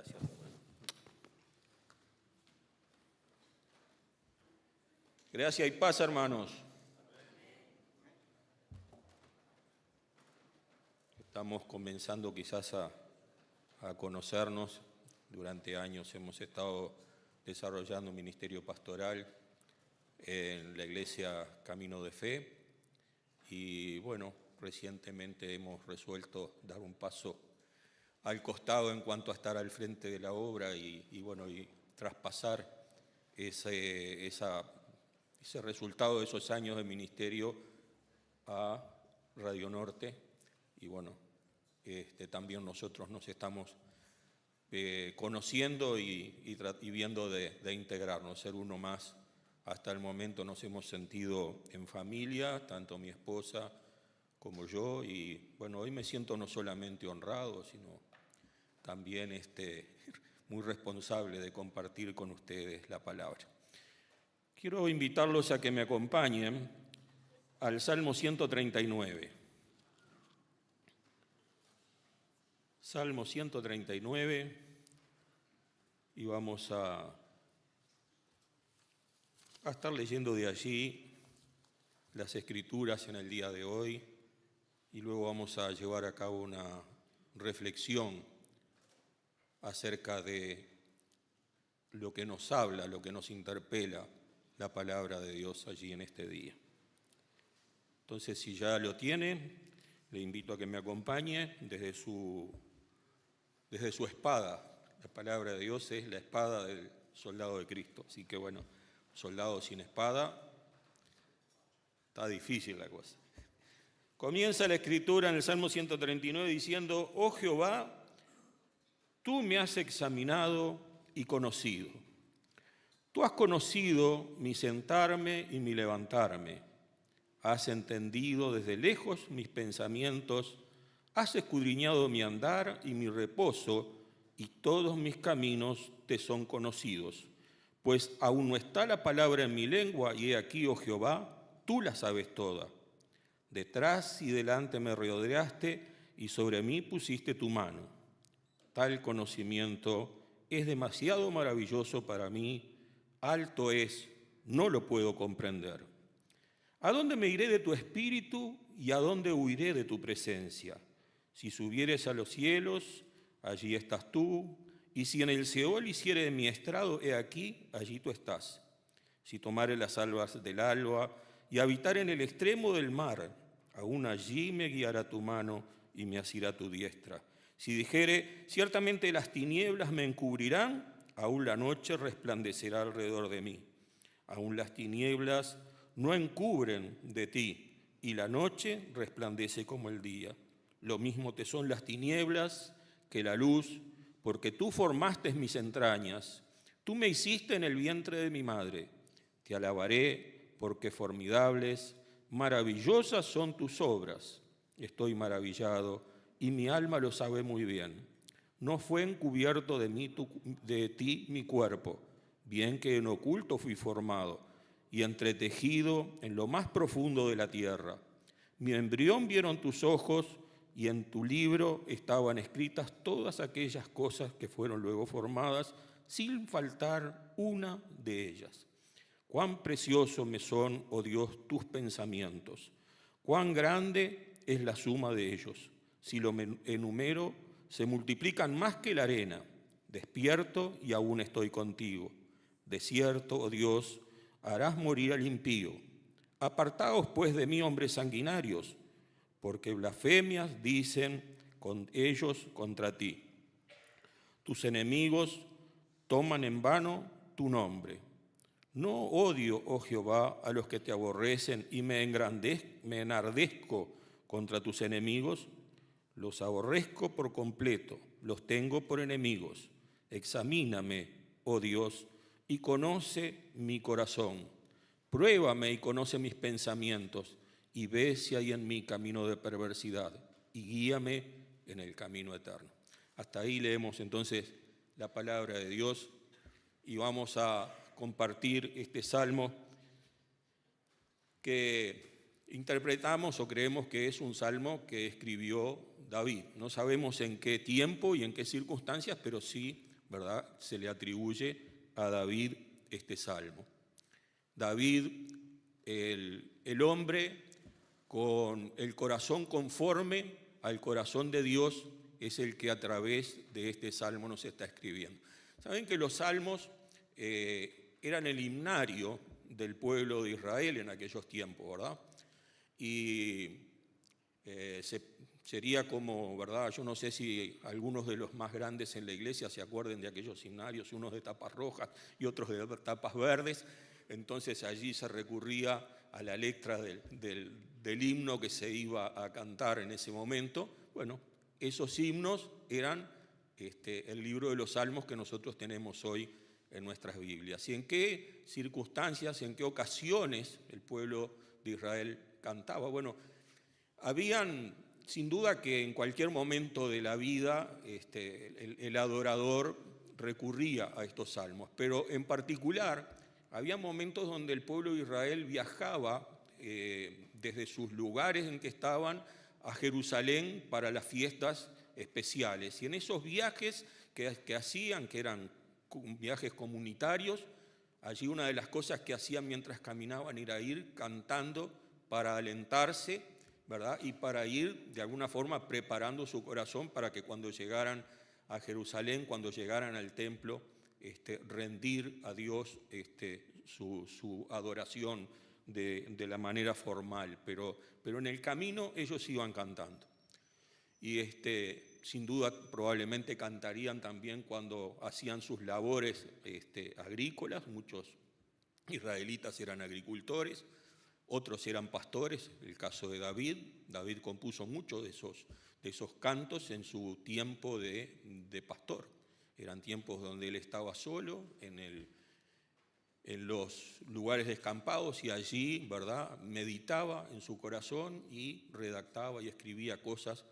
Gracias. Gracia y paz, hermanos. Estamos comenzando quizás a conocernos. Durante años hemos estado desarrollando un ministerio pastoral en la Iglesia Camino de Fe y bueno, recientemente hemos resuelto dar un paso al costado en cuanto a estar al frente de la obra y traspasar ese resultado de esos años de ministerio a Radio Norte. Y bueno, también nosotros nos estamos conociendo y viendo de integrarnos, ser uno más. Hasta el momento nos hemos sentido en familia, tanto mi esposa como yo, y bueno, hoy me siento no solamente honrado, sino también muy responsable de compartir con ustedes la palabra. Quiero invitarlos a que me acompañen al Salmo 139. Salmo 139, y vamos a estar leyendo de allí las Escrituras en el día de hoy, y luego vamos a llevar a cabo una reflexión acerca de lo que nos habla, lo que nos interpela la palabra de Dios allí en este día. Entonces, si ya lo tiene, le invito a que me acompañe desde su espada. La palabra de Dios es la espada del soldado de Cristo. Así que bueno, soldado sin espada, está difícil la cosa. Comienza la Escritura en el Salmo 139 diciendo: «Oh Jehová, tú me has examinado y conocido. Tú has conocido mi sentarme y mi levantarme. Has entendido desde lejos mis pensamientos. Has escudriñado mi andar y mi reposo, y todos mis caminos te son conocidos. Pues aún no está la palabra en mi lengua, y he aquí, oh Jehová, tú la sabes toda. Detrás y delante me rodeaste, y sobre mí pusiste tu mano. Tal conocimiento es demasiado maravilloso para mí, alto es, no lo puedo comprender. ¿A dónde me iré de tu espíritu y a dónde huiré de tu presencia? Si subieres a los cielos, allí estás tú, y si en el Seol hiciere mi estrado, he aquí, allí tú estás. Si tomare las alas del alba y habitar en el extremo del mar, aún allí me guiará tu mano y me asirá tu diestra. Si dijere, ciertamente las tinieblas me encubrirán, aún la noche resplandecerá alrededor de mí. Aún las tinieblas no encubren de ti, y la noche resplandece como el día. Lo mismo te son las tinieblas que la luz, porque tú formaste mis entrañas. Tú me hiciste en el vientre de mi madre. Te alabaré, porque formidables, maravillosas son tus obras. Estoy maravillado, y mi alma lo sabe muy bien. No fue encubierto de ti mi cuerpo, bien que en oculto fui formado, y entretejido en lo más profundo de la tierra. Mi embrión vieron tus ojos, y en tu libro estaban escritas todas aquellas cosas que fueron luego formadas, sin faltar una de ellas. Cuán precioso me son, oh Dios, tus pensamientos. Cuán grande es la suma de ellos. Si lo enumero, se multiplican más que la arena. Despierto y aún estoy contigo. De cierto, oh Dios, harás morir al impío. Apartaos pues de mí, hombres sanguinarios, porque blasfemias dicen con ellos contra ti. Tus enemigos toman en vano tu nombre. No odio, oh Jehová, a los que te aborrecen, y me enardezco contra tus enemigos. Los aborrezco por completo, los tengo por enemigos. Examíname, oh Dios, y conoce mi corazón. Pruébame y conoce mis pensamientos, y ve si hay en mí camino de perversidad, y guíame en el camino eterno. Hasta ahí leemos entonces la palabra de Dios, y vamos a compartir este salmo que interpretamos o creemos que es un salmo que escribió David. No sabemos en qué tiempo y en qué circunstancias, pero sí ¿verdad?, se le atribuye a David este salmo. David, el hombre con el corazón conforme al corazón de Dios, es el que a través de este salmo nos está escribiendo. Saben que los salmos eran el himnario del pueblo de Israel en aquellos tiempos, ¿verdad? Y sería como, ¿verdad? Yo no sé si algunos de los más grandes en la iglesia se acuerden de aquellos himnarios, unos de tapas rojas y otros de tapas verdes. Entonces allí se recurría a la letra del himno que se iba a cantar en ese momento. Bueno, esos himnos eran el libro de los salmos que nosotros tenemos hoy en nuestras Biblias. ¿Y en qué circunstancias, en qué ocasiones el pueblo de Israel cantaba? Bueno, habían, sin duda que en cualquier momento de la vida el adorador recurría a estos salmos, pero en particular había momentos donde el pueblo de Israel viajaba desde sus lugares en que estaban a Jerusalén para las fiestas especiales. Y en esos viajes que hacían, que eran viajes comunitarios, allí una de las cosas que hacían mientras caminaban era ir cantando para alentarse, ¿verdad?, y para ir de alguna forma preparando su corazón para que cuando llegaran a Jerusalén, cuando llegaran al templo, rendir a Dios su adoración de la manera formal, pero en el camino ellos iban cantando. Y sin duda probablemente cantarían también cuando hacían sus labores agrícolas. Muchos israelitas eran agricultores, otros eran pastores. El caso de David compuso muchos de esos cantos en su tiempo de pastor. Eran tiempos donde él estaba solo en los lugares descampados y allí, ¿verdad?, meditaba en su corazón y redactaba y escribía cosas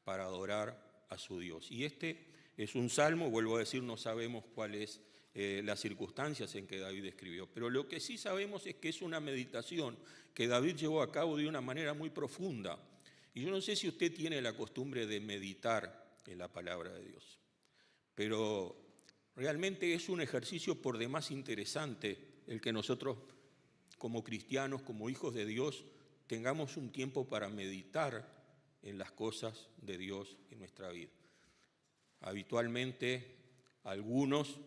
para adorar a su Dios. Y es un salmo, vuelvo a decir, no sabemos cuáles las circunstancias en que David escribió, pero lo que sí sabemos es que es una meditación que David llevó a cabo de una manera muy profunda. Y yo no sé si usted tiene la costumbre de meditar en la palabra de Dios, pero realmente es un ejercicio por demás interesante el que nosotros, como cristianos, como hijos de Dios, tengamos un tiempo para meditar en las cosas de Dios en nuestra vida. Habitualmente, algunos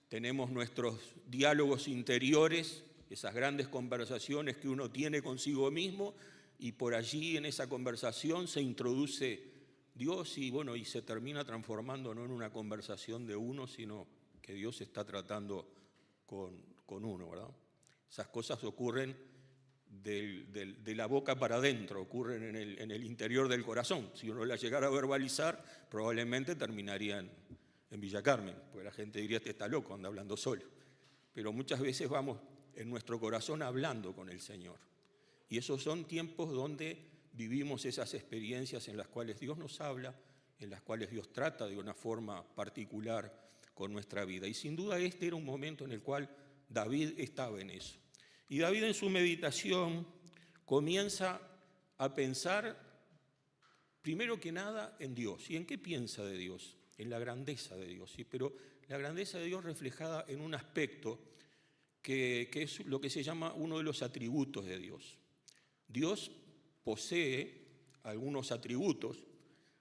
tenemos nuestros diálogos interiores, esas grandes conversaciones que uno tiene consigo mismo, y por allí en esa conversación se introduce Dios y se termina transformando no en una conversación de uno, sino que Dios está tratando con uno, ¿verdad? Esas cosas ocurren de la boca para adentro, ocurren en el interior del corazón. Si uno las llegara a verbalizar, probablemente terminarían en Villa Carmen, porque la gente diría, este está loco, anda hablando solo. Pero muchas veces vamos en nuestro corazón hablando con el Señor. Y esos son tiempos donde vivimos esas experiencias en las cuales Dios nos habla, en las cuales Dios trata de una forma particular con nuestra vida. Y sin duda era un momento en el cual David estaba en eso. Y David en su meditación comienza a pensar, primero que nada, en Dios. ¿Y en qué piensa de Dios? En la grandeza de Dios. ¿Sí? Pero la grandeza de Dios reflejada en un aspecto que es lo que se llama uno de los atributos de Dios. Dios posee algunos atributos,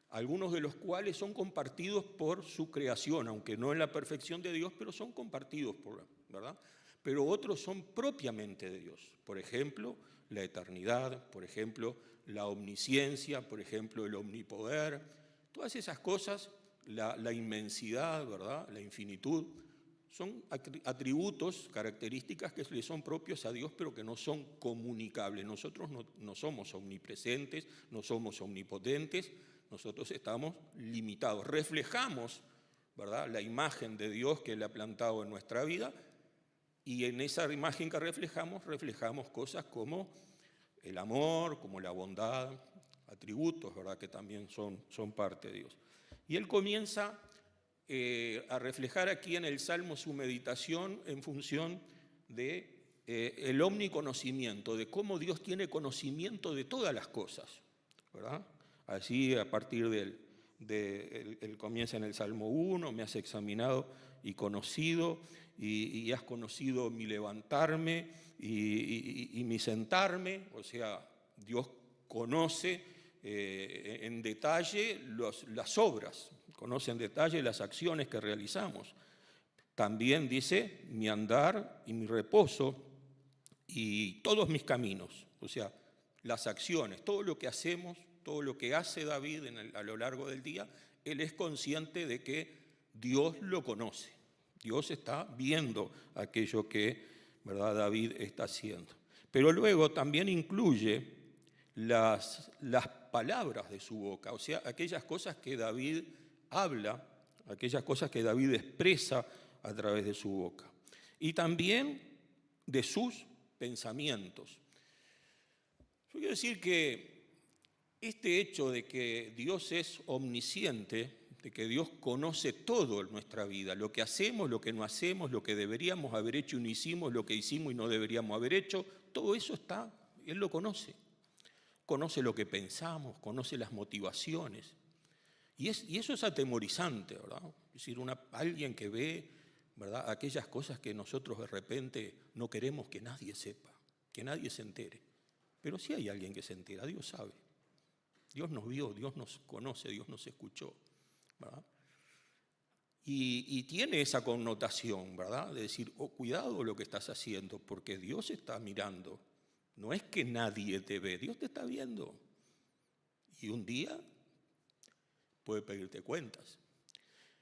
algunos de los cuales son compartidos por su creación, aunque no en la perfección de Dios, pero son compartidos, ¿verdad? Pero otros son propiamente de Dios. Por ejemplo, la eternidad, por ejemplo, la omnisciencia, por ejemplo, el omnipoder. Todas esas cosas, la inmensidad, ¿verdad?, la infinitud, son atributos, características que le son propios a Dios, pero que no son comunicables. Nosotros no somos omnipresentes, no somos omnipotentes, nosotros estamos limitados. Reflejamos, ¿verdad?, la imagen de Dios que Él ha plantado en nuestra vida, y en esa imagen que reflejamos cosas como el amor, como la bondad, atributos, ¿verdad?, que también son parte de Dios. Y Él comienza a reflejar aquí en el Salmo su meditación en función de el omniconocimiento, de cómo Dios tiene conocimiento de todas las cosas, ¿verdad? Allí, a partir Él comienza en el Salmo 1, me has examinado y conocido, y has conocido mi levantarme y mi sentarme. O sea, Dios conoce en detalle las obras, conoce en detalle las acciones que realizamos. También dice mi andar y mi reposo y todos mis caminos. O sea, las acciones, todo lo que hacemos, todo lo que hace David a lo largo del día, él es consciente de que Dios lo conoce. Dios está viendo aquello que, ¿verdad?, David está haciendo. Pero luego también incluye las palabras de su boca, o sea, aquellas cosas que David habla, aquellas cosas que David expresa a través de su boca. Y también de sus pensamientos. Yo quiero decir que este hecho de que Dios es omnisciente, de que Dios conoce todo en nuestra vida, lo que hacemos, lo que no hacemos, lo que deberíamos haber hecho y no hicimos, lo que hicimos y no deberíamos haber hecho, todo eso está, Él lo conoce. Conoce lo que pensamos, conoce las motivaciones. Y eso es atemorizante, ¿verdad? Es decir, alguien que ve, ¿verdad?, aquellas cosas que nosotros de repente no queremos que nadie sepa, que nadie se entere. Pero sí hay alguien que se entera, Dios sabe. Dios nos vio, Dios nos conoce, Dios nos escuchó, ¿verdad? Y tiene esa connotación, ¿verdad?, de decir, oh, cuidado lo que estás haciendo, porque Dios está mirando. No es que nadie te ve, Dios te está viendo. Y un día puede pedirte cuentas.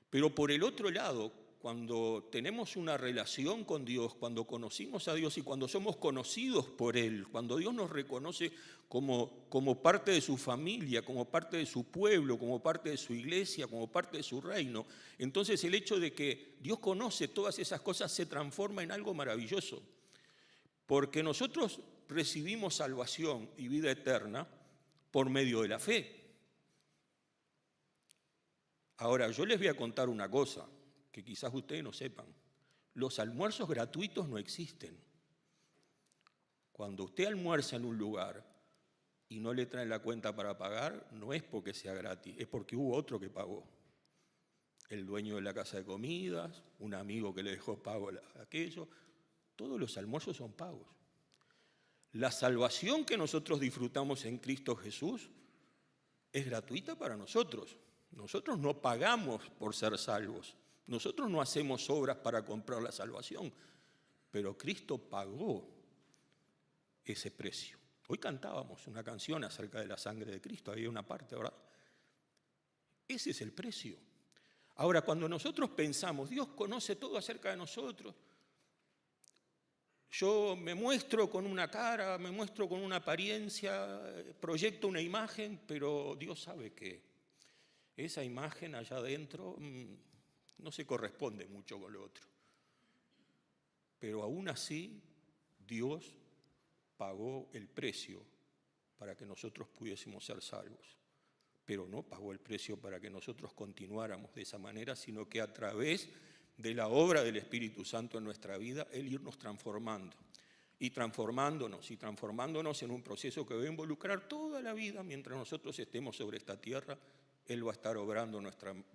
Pero por el otro lado, cuando tenemos una relación con Dios, cuando conocimos a Dios y cuando somos conocidos por Él, cuando Dios nos reconoce como parte de su familia, como parte de su pueblo, como parte de su iglesia, como parte de su reino, entonces el hecho de que Dios conoce todas esas cosas se transforma en algo maravilloso. Porque nosotros recibimos salvación y vida eterna por medio de la fe. Ahora, yo les voy a contar una cosa que quizás ustedes no sepan. Los almuerzos gratuitos no existen. Cuando usted almuerza en un lugar y no le traen la cuenta para pagar, no es porque sea gratis, es porque hubo otro que pagó. El dueño de la casa de comidas, un amigo que le dejó pago aquello. Todos los almuerzos son pagos. La salvación que nosotros disfrutamos en Cristo Jesús es gratuita para nosotros. Nosotros no pagamos por ser salvos. Nosotros no hacemos obras para comprar la salvación. Pero Cristo pagó ese precio. Hoy cantábamos una canción acerca de la sangre de Cristo. Había una parte, ¿verdad? Ese es el precio. Ahora, cuando nosotros pensamos, Dios conoce todo acerca de nosotros, yo me muestro con una cara, me muestro con una apariencia, proyecto una imagen, pero Dios sabe que esa imagen allá adentro no se corresponde mucho con lo otro. Pero aún así, Dios pagó el precio para que nosotros pudiésemos ser salvos. Pero no pagó el precio para que nosotros continuáramos de esa manera, sino que a través de la obra del Espíritu Santo en nuestra vida, Él irnos transformando y transformándonos en un proceso que va a involucrar toda la vida. Mientras nosotros estemos sobre esta tierra, Él va a estar obrando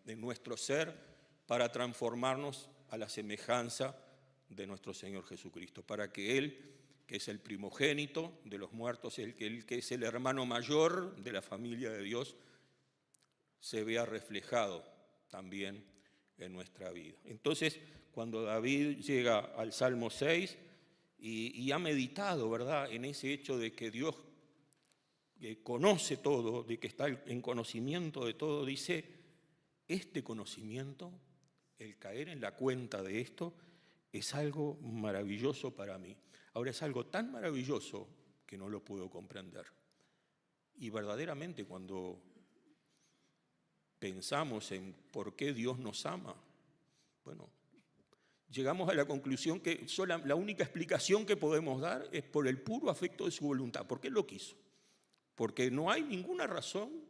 en nuestro ser para transformarnos a la semejanza de nuestro Señor Jesucristo, para que Él, que es el primogénito de los muertos, el que es el hermano mayor de la familia de Dios, se vea reflejado también en nuestra vida. Entonces, cuando David llega al Salmo 6 y ha meditado, ¿verdad?, en ese hecho de que Dios conoce todo, de que está en conocimiento de todo, dice, este conocimiento, el caer en la cuenta de esto, es algo maravilloso para mí. Ahora es algo tan maravilloso que no lo puedo comprender. Y verdaderamente cuando pensamos en por qué Dios nos ama, bueno, llegamos a la conclusión que la única explicación que podemos dar es por el puro afecto de su voluntad, porque Él lo quiso. Porque no hay ninguna razón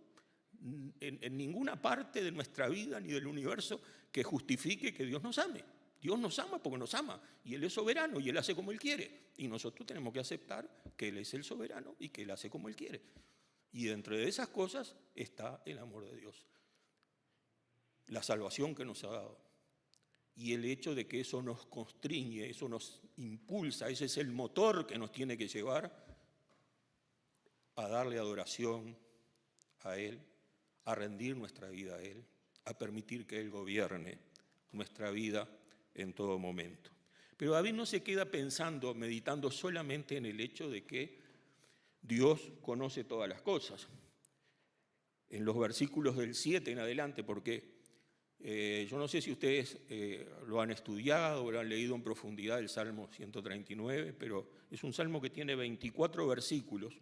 en ninguna parte de nuestra vida ni del universo que justifique que Dios nos ame. Dios nos ama porque nos ama, y Él es soberano y Él hace como Él quiere. Y nosotros tenemos que aceptar que Él es el soberano y que Él hace como Él quiere. Y dentro de esas cosas está el amor de Dios. la salvación que nos ha dado. Y el hecho de que eso nos constriñe, eso nos impulsa, ese es el motor que nos tiene que llevar a darle adoración a Él, a rendir nuestra vida a Él, a permitir que Él gobierne nuestra vida en todo momento. Pero David no se queda pensando, meditando solamente en el hecho de que Dios conoce todas las cosas. En los versículos del 7 en adelante, porque yo no sé si ustedes lo han estudiado o lo han leído en profundidad, el Salmo 139, pero es un salmo que tiene 24 versículos,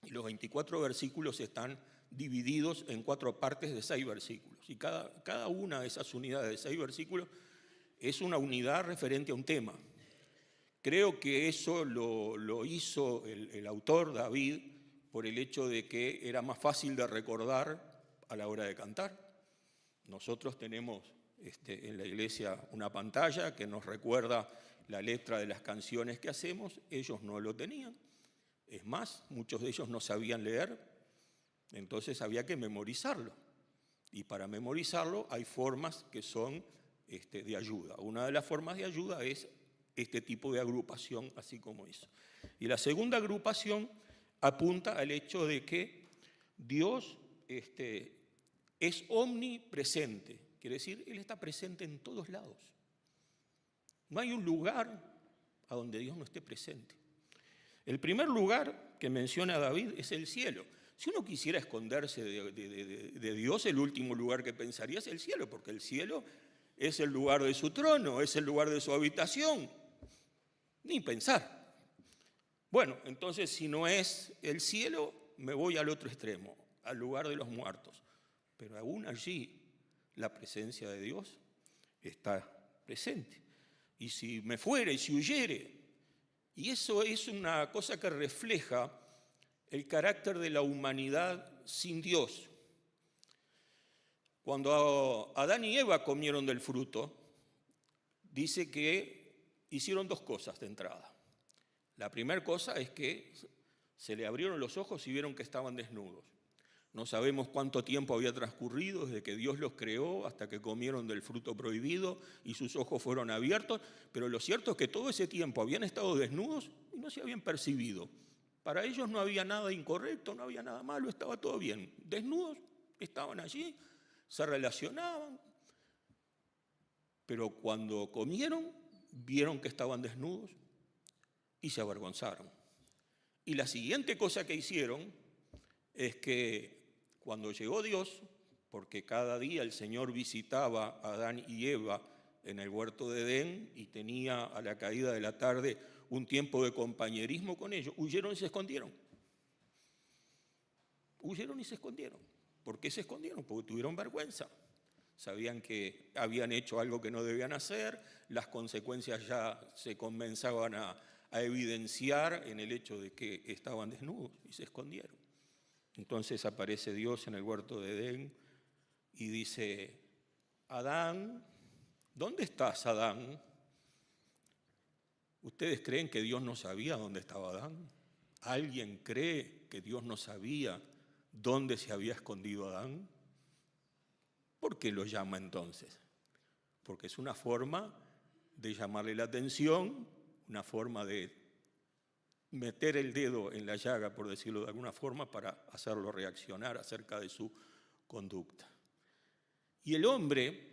y los 24 versículos están divididos en 4 partes de 6 versículos, y cada una de esas unidades de 6 versículos es una unidad referente a un tema. Creo que eso lo hizo el autor, David, por el hecho de que era más fácil de recordar a la hora de cantar. Nosotros tenemos en la iglesia una pantalla que nos recuerda la letra de las canciones que hacemos. Ellos no lo tenían. Es más, muchos de ellos no sabían leer, entonces había que memorizarlo. Y para memorizarlo hay formas que son de ayuda. Una de las formas de ayuda es este tipo de agrupación, así como eso. Y la segunda agrupación apunta al hecho de que Dios es omnipresente, quiere decir, Él está presente en todos lados. No hay un lugar a donde Dios no esté presente. El primer lugar que menciona David es el cielo. Si uno quisiera esconderse de Dios, el último lugar que pensaría es el cielo, porque el cielo es el lugar de su trono, es el lugar de su habitación. Ni pensar. Bueno, entonces si no es el cielo, me voy al otro extremo, al lugar de los muertos. Pero aún allí la presencia de Dios está presente. Y si me fuera y si huyere, y eso es una cosa que refleja el carácter de la humanidad sin Dios. Cuando Adán y Eva comieron del fruto, dice que hicieron 2 cosas de entrada. La primera cosa es que se le abrieron los ojos y vieron que estaban desnudos. No sabemos cuánto tiempo había transcurrido desde que Dios los creó hasta que comieron del fruto prohibido y sus ojos fueron abiertos, pero lo cierto es que todo ese tiempo habían estado desnudos y no se habían percibido. Para ellos no había nada incorrecto, no había nada malo, estaba todo bien. Desnudos, estaban allí, se relacionaban, pero cuando comieron, vieron que estaban desnudos y se avergonzaron. Y la siguiente cosa que hicieron es que cuando llegó Dios, porque cada día el Señor visitaba a Adán y Eva en el huerto de Edén y tenía a la caída de la tarde un tiempo de compañerismo con ellos, huyeron y se escondieron. Huyeron y se escondieron. ¿Por qué se escondieron? Porque tuvieron vergüenza. Sabían que habían hecho algo que no debían hacer, las consecuencias ya se comenzaban a evidenciar en el hecho de que estaban desnudos y se escondieron. Entonces aparece Dios en el huerto de Edén y dice: Adán, ¿dónde estás, Adán? ¿Ustedes creen que Dios no sabía dónde estaba Adán? ¿Alguien cree que Dios no sabía dónde se había escondido Adán? ¿Por qué lo llama entonces? Porque es una forma de llamarle la atención, una forma de meter el dedo en la llaga, por decirlo de alguna forma, para hacerlo reaccionar acerca de su conducta. Y el hombre,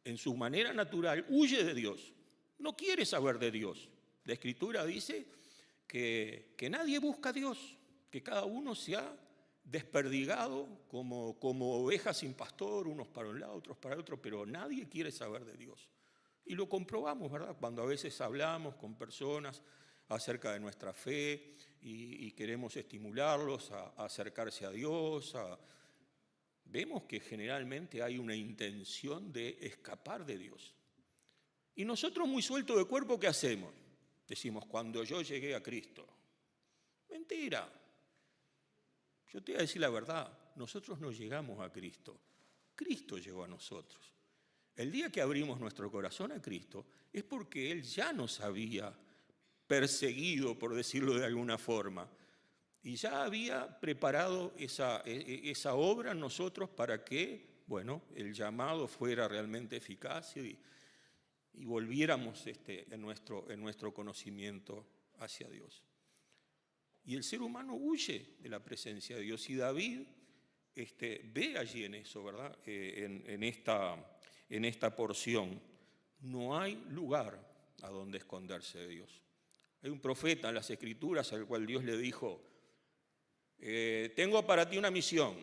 en su manera natural, huye de Dios, no quiere saber de Dios. La Escritura dice que nadie busca a Dios, que cada uno se ha desperdigado como ovejas sin pastor, unos para un lado, otros para el otro, pero nadie quiere saber de Dios. Y lo comprobamos, ¿verdad? Cuando a veces hablamos con personas acerca de nuestra fe y queremos estimularlos a acercarse a Dios, vemos que generalmente hay una intención de escapar de Dios. Y nosotros, muy sueltos de cuerpo, ¿qué hacemos? Decimos: cuando yo llegué a Cristo. Mentira. Yo te voy a decir la verdad, nosotros no llegamos a Cristo, Cristo llegó a nosotros. El día que abrimos nuestro corazón a Cristo es porque Él ya nos había perseguido, por decirlo de alguna forma, y ya había preparado esa obra en nosotros para que bueno, el llamado fuera realmente eficaz y volviéramos en nuestro conocimiento hacia Dios. Y el ser humano huye de la presencia de Dios, y David ve allí en eso, ¿verdad? En esta porción. No hay lugar a donde esconderse de Dios. Hay un profeta en las Escrituras al cual Dios le dijo: tengo para ti una misión.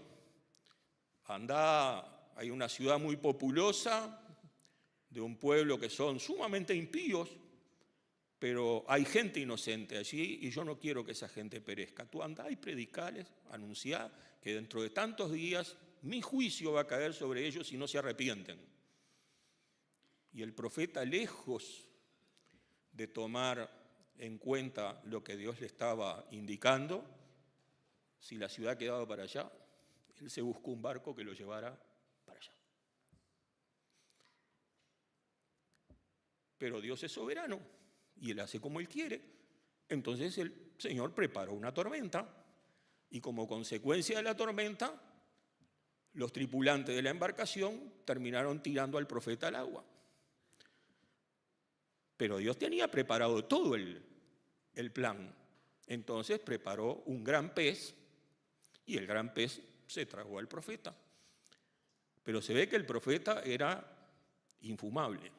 Anda, hay una ciudad muy populosa, de un pueblo que son sumamente impíos, pero hay gente inocente allí y yo no quiero que esa gente perezca. Tú andá y predicales, anunciá que dentro de tantos días mi juicio va a caer sobre ellos si no se arrepienten. Y el profeta, lejos de tomar en cuenta lo que Dios le estaba indicando, si la ciudad quedaba para allá, él se buscó un barco que lo llevara para allá. Pero Dios es soberano y Él hace como Él quiere. Entonces el Señor preparó una tormenta y como consecuencia de la tormenta, los tripulantes de la embarcación terminaron tirando al profeta al agua. Pero Dios tenía preparado todo el plan. Entonces preparó un gran pez y el gran pez se tragó al profeta. Pero se ve que el profeta era infumable,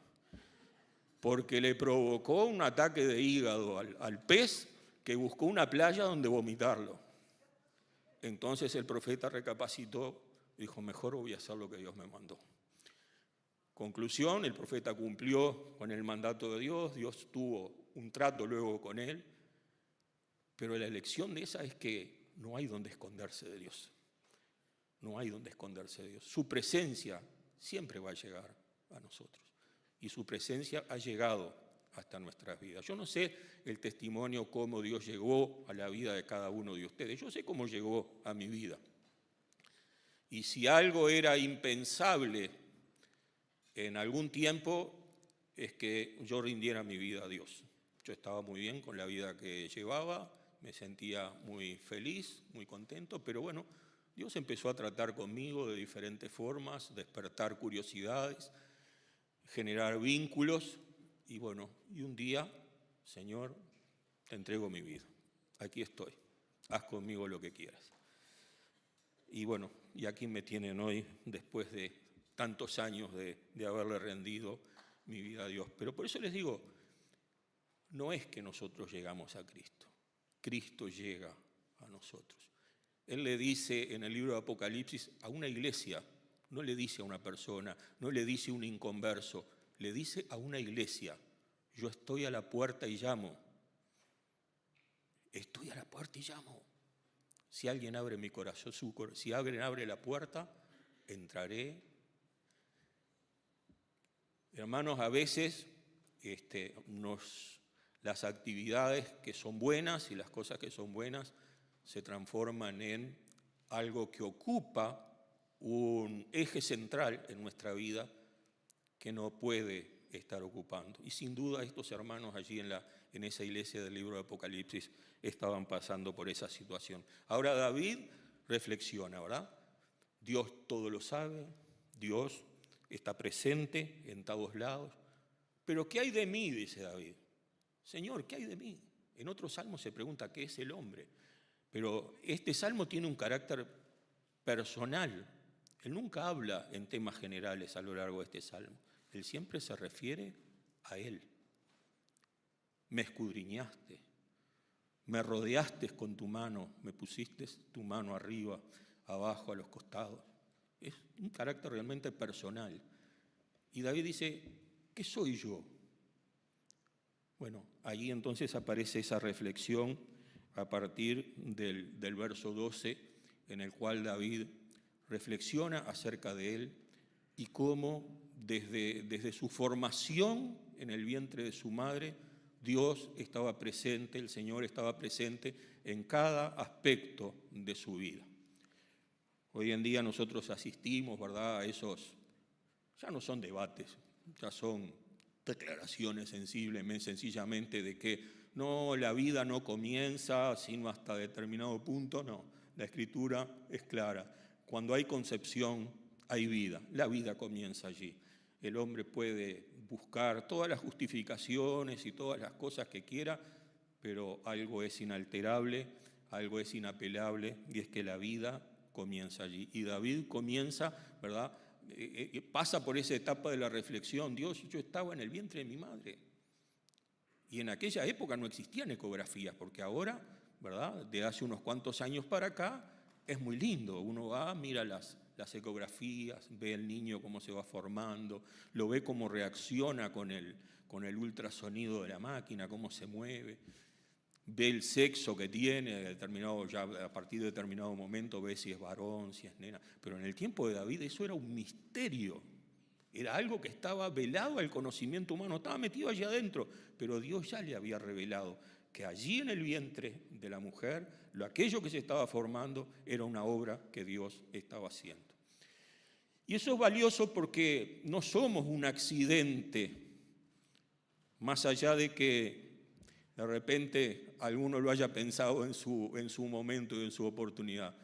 porque le provocó un ataque de hígado al pez, que buscó una playa donde vomitarlo. Entonces el profeta recapacitó, dijo: mejor voy a hacer lo que Dios me mandó. Conclusión: el profeta cumplió con el mandato de Dios, Dios tuvo un trato luego con él, pero la lección de esa es que no hay donde esconderse de Dios. No hay donde esconderse de Dios. Su presencia siempre va a llegar a nosotros. Y su presencia ha llegado hasta nuestras vidas. Yo no sé el testimonio cómo Dios llegó a la vida de cada uno de ustedes. Yo sé cómo llegó a mi vida. Y si algo era impensable en algún tiempo, es que yo rindiera mi vida a Dios. Yo estaba muy bien con la vida que llevaba, me sentía muy feliz, muy contento, pero bueno, Dios empezó a tratar conmigo de diferentes formas, despertar curiosidades, generar vínculos, y bueno, y un día: Señor, te entrego mi vida, aquí estoy, haz conmigo lo que quieras. Y bueno, y aquí me tienen hoy, después de tantos años de haberle rendido mi vida a Dios. Pero por eso les digo, no es que nosotros llegamos a Cristo, Cristo llega a nosotros. Él le dice en el libro de Apocalipsis a una iglesia, no le dice a una persona, no le dice a un inconverso, le dice a una iglesia: yo estoy a la puerta y llamo. Estoy a la puerta y llamo. Si alguien abre mi corazón, si alguien abre la puerta, entraré. Hermanos, a veces las actividades que son buenas y las cosas que son buenas se transforman en algo que ocupa un eje central en nuestra vida que no puede estar ocupando. Y sin duda estos hermanos allí en esa iglesia del libro de Apocalipsis estaban pasando por esa situación. Ahora David reflexiona, ¿verdad? Dios todo lo sabe, Dios está presente en todos lados. Pero ¿qué hay de mí?, dice David. Señor, ¿qué hay de mí? En otro salmo se pregunta ¿qué es el hombre? Pero este salmo tiene un carácter personal. Él nunca habla en temas generales a lo largo de este salmo. Él siempre se refiere a Él. Me escudriñaste, me rodeaste con tu mano, me pusiste tu mano arriba, abajo, a los costados. Es un carácter realmente personal. Y David dice: ¿qué soy yo? Bueno, allí entonces aparece esa reflexión a partir del verso 12, en el cual David reflexiona acerca de él y cómo desde su formación en el vientre de su madre, Dios estaba presente, el Señor estaba presente en cada aspecto de su vida. Hoy en día nosotros asistimos, ¿verdad?, a esos, ya no son debates, ya son declaraciones sencillamente de que no, la vida no comienza sino hasta determinado punto. No, la Escritura es clara. Cuando hay concepción, hay vida. La vida comienza allí. El hombre puede buscar todas las justificaciones y todas las cosas que quiera, pero algo es inalterable, algo es inapelable, y es que la vida comienza allí. Y David comienza, ¿verdad? Pasa por esa etapa de la reflexión. Dios, yo estaba en el vientre de mi madre. Y en aquella época no existían ecografías, porque ahora, ¿verdad?, de hace unos cuantos años para acá, es muy lindo. Uno va, mira las ecografías, ve el niño cómo se va formando, lo ve cómo reacciona con el ultrasonido de la máquina, cómo se mueve, ve el sexo que tiene, ya a partir de determinado momento ve si es varón, si es nena. Pero en el tiempo de David eso era un misterio. Era algo que estaba velado al conocimiento humano, estaba metido allí adentro, pero Dios ya le había revelado que allí en el vientre de la mujer, aquello que se estaba formando era una obra que Dios estaba haciendo. Y eso es valioso porque no somos un accidente, más allá de que de repente alguno lo haya pensado en su momento y en su oportunidad.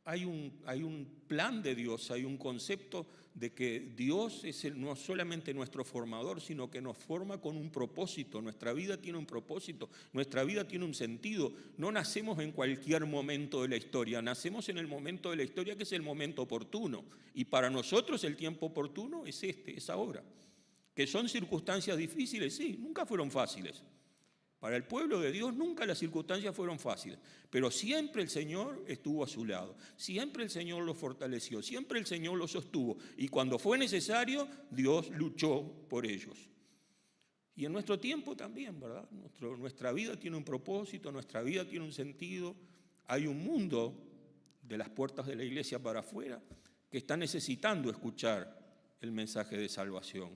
Hay un plan de Dios, hay un concepto de que Dios es no solamente nuestro formador, sino que nos forma con un propósito. Nuestra vida tiene un propósito, nuestra vida tiene un sentido. No nacemos en cualquier momento de la historia, nacemos en el momento de la historia que es el momento oportuno. Y para nosotros el tiempo oportuno es es ahora. ¿Que son circunstancias difíciles? Sí, nunca fueron fáciles. Para el pueblo de Dios nunca las circunstancias fueron fáciles, pero siempre el Señor estuvo a su lado, siempre el Señor los fortaleció, siempre el Señor los sostuvo, y cuando fue necesario, Dios luchó por ellos. Y en nuestro tiempo también, ¿verdad? Nuestra vida tiene un propósito, nuestra vida tiene un sentido. Hay un mundo de las puertas de la iglesia para afuera que está necesitando escuchar el mensaje de salvación.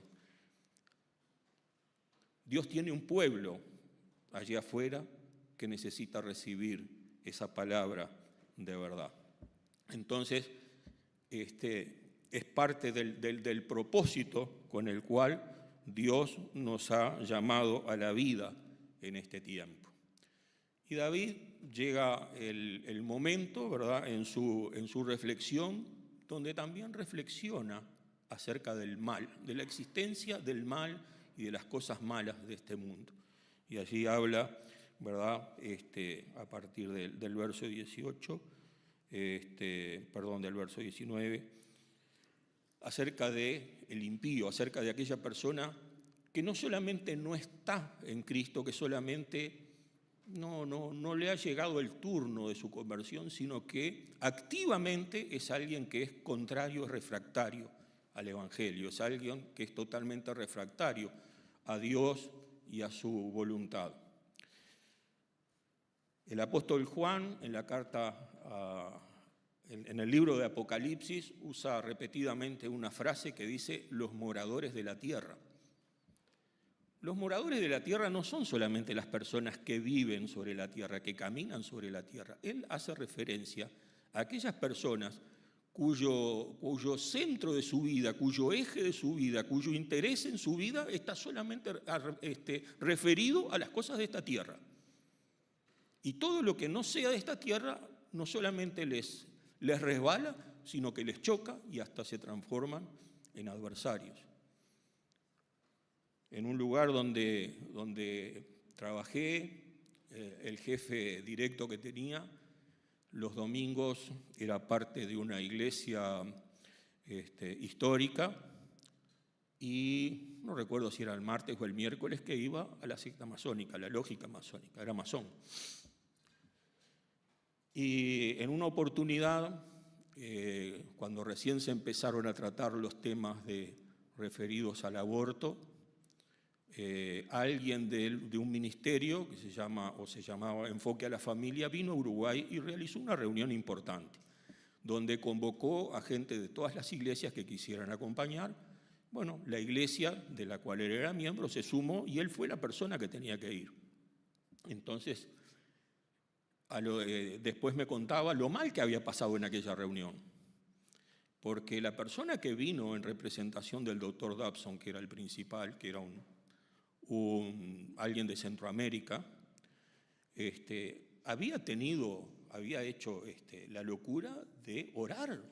Dios tiene un pueblo allí afuera que necesita recibir esa palabra de verdad. Entonces, es parte del propósito con el cual Dios nos ha llamado a la vida en este tiempo. Y David llega el momento, ¿verdad?, en su reflexión, donde también reflexiona acerca del mal, de la existencia del mal y de las cosas malas de este mundo. Y allí habla, ¿verdad?, a partir del verso 18, del verso 19, acerca del impío, acerca de aquella persona que no solamente no está en Cristo, que solamente no le ha llegado el turno de su conversión, sino que activamente es alguien que es contrario, es refractario al Evangelio, es alguien que es totalmente refractario a Dios y a su voluntad. El apóstol Juan, en la carta, en el libro de Apocalipsis, usa repetidamente una frase que dice: los moradores de la tierra. Los moradores de la tierra no son solamente las personas que viven sobre la tierra, que caminan sobre la tierra. Él hace referencia a aquellas personas cuyo centro de su vida, cuyo eje de su vida, cuyo interés en su vida está solamente referido a las cosas de esta tierra. Y todo lo que no sea de esta tierra no solamente les resbala, sino que les choca y hasta se transforman en adversarios. En un lugar donde trabajé, el jefe directo que tenía, los domingos era parte de una iglesia histórica, y no recuerdo si era el martes o el miércoles, que iba a la secta masónica, a la lógica masónica, era masón. Y en una oportunidad, cuando recién se empezaron a tratar los temas referidos al aborto, alguien de un ministerio que se llamaba Enfoque a la Familia vino a Uruguay y realizó una reunión importante, donde convocó a gente de todas las iglesias que quisieran acompañar. Bueno, la iglesia de la cual él era miembro se sumó y él fue la persona que tenía que ir. Entonces, después me contaba lo mal que había pasado en aquella reunión, porque la persona que vino en representación del doctor Dobson, que era el principal, que era alguien de Centroamérica, había hecho la locura de orar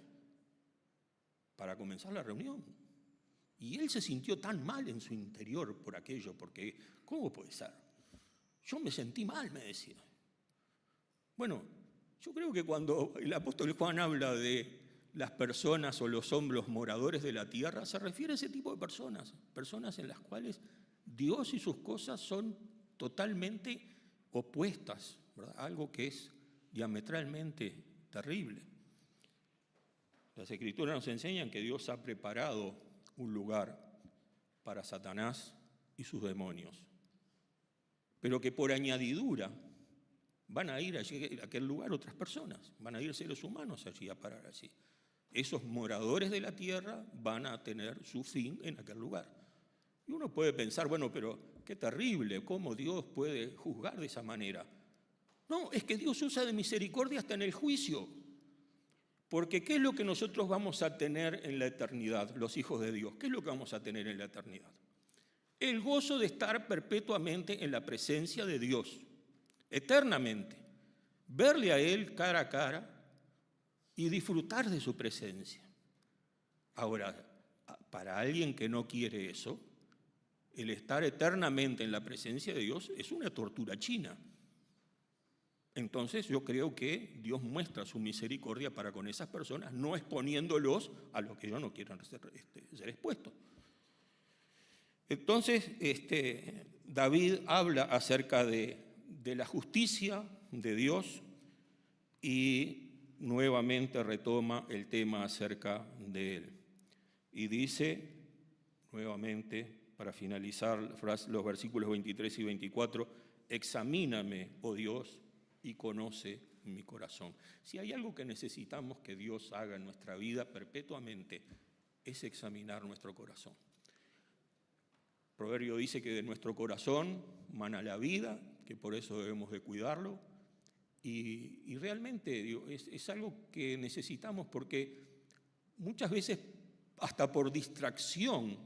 para comenzar la reunión. Y él se sintió tan mal en su interior por aquello, porque ¿cómo puede ser? Yo me sentí mal, me decía. Bueno, yo creo que cuando el apóstol Juan habla de las personas o los hombres moradores de la tierra, se refiere a ese tipo de personas, personas en las cuales Dios y sus cosas son totalmente opuestas, ¿verdad? Algo que es diametralmente terrible. Las Escrituras nos enseñan que Dios ha preparado un lugar para Satanás y sus demonios, pero que por añadidura van a ir allí, a aquel lugar otras personas, van a ir seres humanos allí a parar allí. Esos moradores de la tierra van a tener su fin en aquel lugar. Y uno puede pensar, bueno, pero qué terrible, ¿cómo Dios puede juzgar de esa manera? No, es que Dios usa de misericordia hasta en el juicio. Porque ¿qué es lo que nosotros vamos a tener en la eternidad, los hijos de Dios? ¿Qué es lo que vamos a tener en la eternidad? El gozo de estar perpetuamente en la presencia de Dios, eternamente. Verle a Él cara a cara y disfrutar de su presencia. Ahora, para alguien que no quiere eso, el estar eternamente en la presencia de Dios es una tortura china. Entonces yo creo que Dios muestra su misericordia para con esas personas, no exponiéndolos a lo que ellos no quieran ser expuestos. Entonces David habla acerca de la justicia de Dios y nuevamente retoma el tema acerca de él. Y dice nuevamente, para finalizar los versículos 23 y 24, examíname, oh Dios, y conoce mi corazón. Si hay algo que necesitamos que Dios haga en nuestra vida perpetuamente, es examinar nuestro corazón. El proverbio dice que de nuestro corazón mana la vida, que por eso debemos de cuidarlo, y realmente es algo que necesitamos porque muchas veces, hasta por distracción,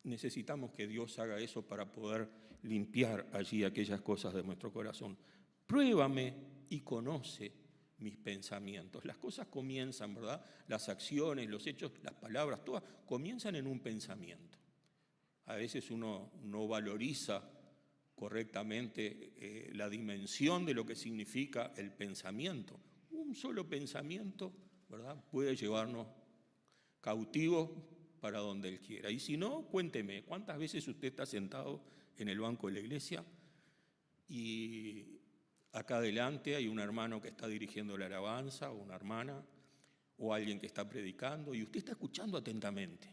necesitamos que Dios haga eso para poder limpiar allí aquellas cosas de nuestro corazón. Pruébame y conoce mis pensamientos. Las cosas comienzan, ¿verdad? Las acciones, los hechos, las palabras, todas comienzan en un pensamiento. A veces uno no valoriza correctamente la dimensión de lo que significa el pensamiento. Un solo pensamiento, ¿verdad?, puede llevarnos cautivos para donde Él quiera. Y si no, cuénteme, ¿cuántas veces usted está sentado en el banco de la iglesia y acá adelante hay un hermano que está dirigiendo la alabanza, o una hermana, o alguien que está predicando, y usted está escuchando atentamente,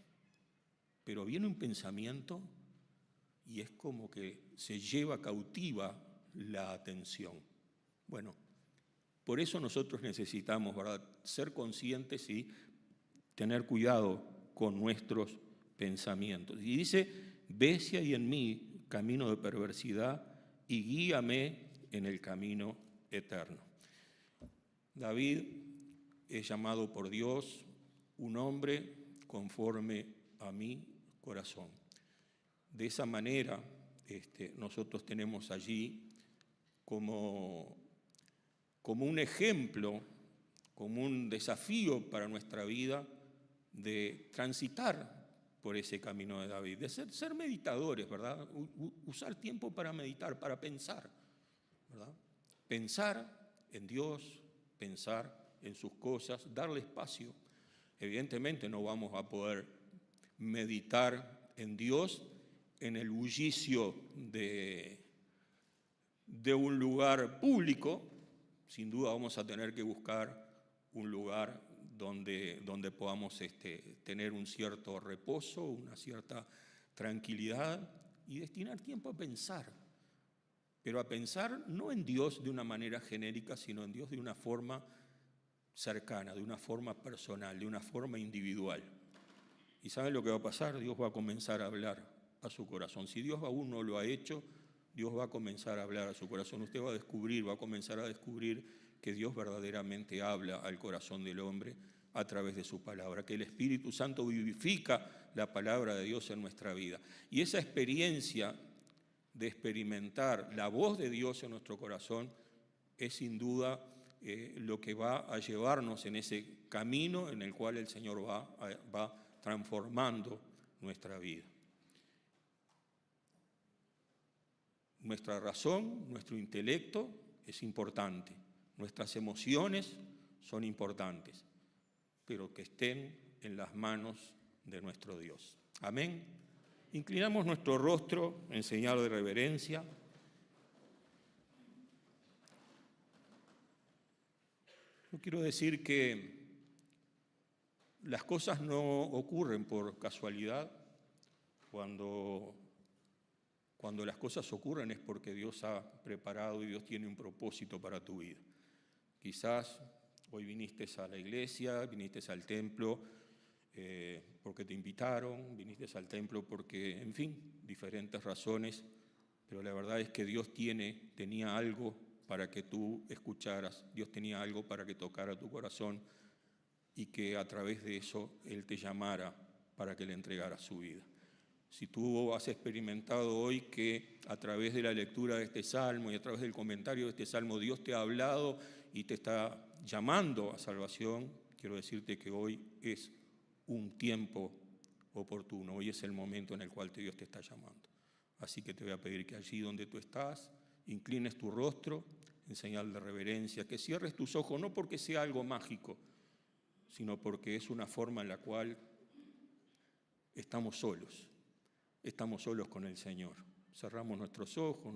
pero viene un pensamiento y es como que se lleva cautiva la atención? Bueno, por eso nosotros necesitamos, ¿verdad?, ser conscientes y tener cuidado con nuestros pensamientos. Y dice, ve si hay en mí camino de perversidad y guíame en el camino eterno. David es llamado por Dios un hombre conforme a mi corazón. De esa manera nosotros tenemos allí como un ejemplo, como un desafío para nuestra vida de transitar por ese camino de David, de ser meditadores, ¿verdad? Usar tiempo para meditar, para pensar, ¿verdad? Pensar en Dios, pensar en sus cosas, darle espacio. Evidentemente no vamos a poder meditar en Dios en el bullicio de un lugar público. Sin duda vamos a tener que buscar un lugar donde podamos tener un cierto reposo, una cierta tranquilidad y destinar tiempo a pensar. Pero a pensar no en Dios de una manera genérica, sino en Dios de una forma cercana, de una forma personal, de una forma individual. ¿Y saben lo que va a pasar? Dios va a comenzar a hablar a su corazón. Si Dios aún no lo ha hecho, Dios va a comenzar a hablar a su corazón. Usted va a comenzar a descubrir que Dios verdaderamente habla al corazón del hombre a través de su palabra, que el Espíritu Santo vivifica la palabra de Dios en nuestra vida. Y esa experiencia de experimentar la voz de Dios en nuestro corazón es sin duda lo que va a llevarnos en ese camino en el cual el Señor va transformando nuestra vida. Nuestra razón, nuestro intelecto es importante, nuestras emociones son importantes, pero que estén en las manos de nuestro Dios. Amén. Inclinamos nuestro rostro en señal de reverencia. Yo quiero decir que las cosas no ocurren por casualidad. Cuando las cosas ocurren es porque Dios ha preparado y Dios tiene un propósito para tu vida. Quizás hoy viniste a la iglesia, viniste al templo porque te invitaron, viniste al templo porque, en fin, diferentes razones, pero la verdad es que Dios tenía algo para que tú escucharas, Dios tenía algo para que tocara tu corazón y que a través de eso Él te llamara para que le entregaras su vida. Si tú has experimentado hoy que a través de la lectura de este salmo y a través del comentario de este salmo Dios te ha hablado y te está llamando a salvación, quiero decirte que hoy es un tiempo oportuno, hoy es el momento en el cual Dios te está llamando. Así que te voy a pedir que allí donde tú estás, inclines tu rostro en señal de reverencia, que cierres tus ojos, no porque sea algo mágico, sino porque es una forma en la cual estamos solos con el Señor. Cerramos nuestros ojos,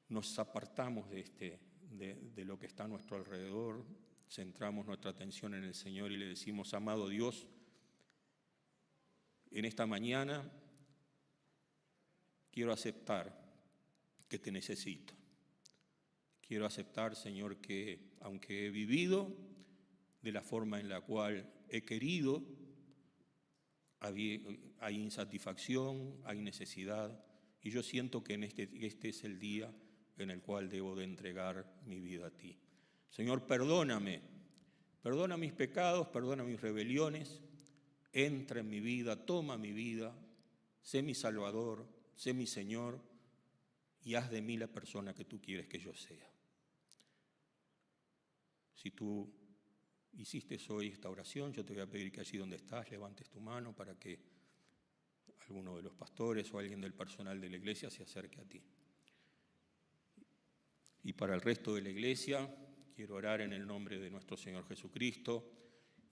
nos apartamos de lo que está a nuestro alrededor, centramos nuestra atención en el Señor y le decimos: amado Dios, en esta mañana quiero aceptar que te necesito. Quiero aceptar, Señor, que aunque he vivido de la forma en la cual he querido, hay insatisfacción, hay necesidad, y yo siento que este es el día en el cual debo de entregar mi vida a ti. Señor, perdóname, perdona mis pecados, perdona mis rebeliones, entra en mi vida, toma mi vida, sé mi Salvador, sé mi Señor, y haz de mí la persona que tú quieres que yo sea. Si tú hiciste hoy esta oración, yo te voy a pedir que allí donde estás levantes tu mano para que alguno de los pastores o alguien del personal de la iglesia se acerque a ti. Y para el resto de la iglesia, quiero orar en el nombre de nuestro Señor Jesucristo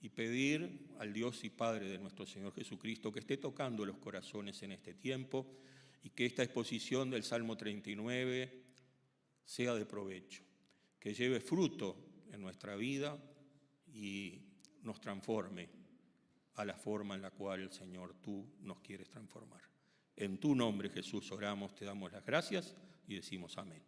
y pedir al Dios y Padre de nuestro Señor Jesucristo que esté tocando los corazones en este tiempo y que esta exposición del Salmo 39 sea de provecho, que lleve fruto en nuestra vida y nos transforme a la forma en la cual, Señor, tú nos quieres transformar. En tu nombre, Jesús, oramos, te damos las gracias y decimos amén.